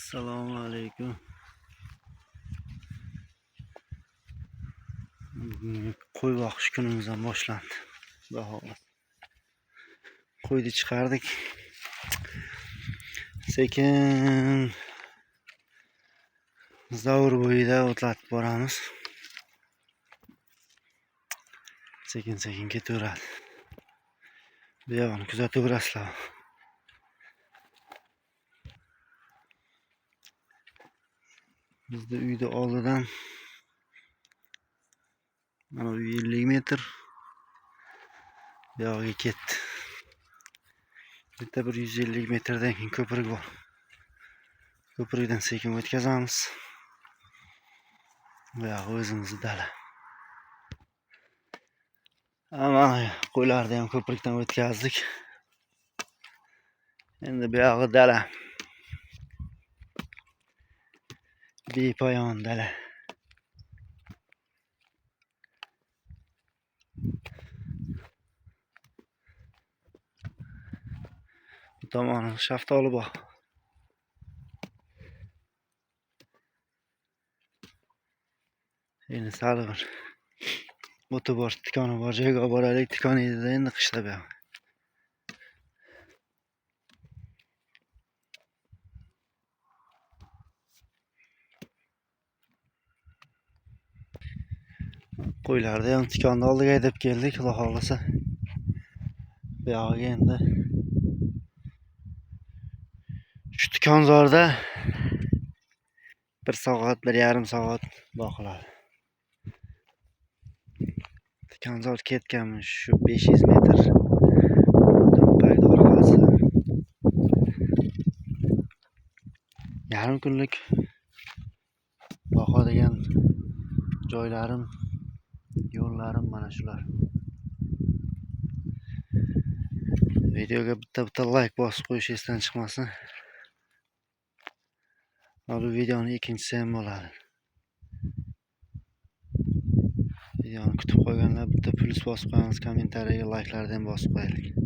Assalomu alaykum. Qo'y boqish kunimizdan boshlandi. Bahor. Qo'yni chiqardik. Sekin zavur bo'yida o'tlatib boramiz. Sekin ketaveradi. Bu yog'ini kuzataverasizlar. Bizda uyda oldidan mana 50 metr bu yoqqa ketdi. Bitta bir 150 metrdan keyin ko'prik bor. Ko'prikdan sekin o'tkazamiz. Bu yoq o'zimizni dala. Mana qo'ylarni ham ko'prikdan o'tkazdik. Endi bu yog'i dala. Bepoyon dala. Bu tomoni shaftoli bor. Endi sal bir o'ti bor, tikoni bor joyga olib boraylik. Tikon edida endi qishda bu. Qo'ylarni ham tikonni oldiga haydab keldik, xudo xolasa. Bu yog'iga endi shu tikonzorda 1 soat, 1,5 soat boqiladi. Tikonzor ketganmi shu 500 metr. Do'mpaydi orqasi. Yarim kunlik boqadigan joylarim, yo'llarim mana shular. Videoga bitta like bosib qo'yish esdan chiqmasin. Bu videoning ikkinchisi ham bo'ladi. Videoni kutib qolganlar bitta plus bosib qo'yamiz, kommentariyaga like'larni ham bosib qo'yaylik.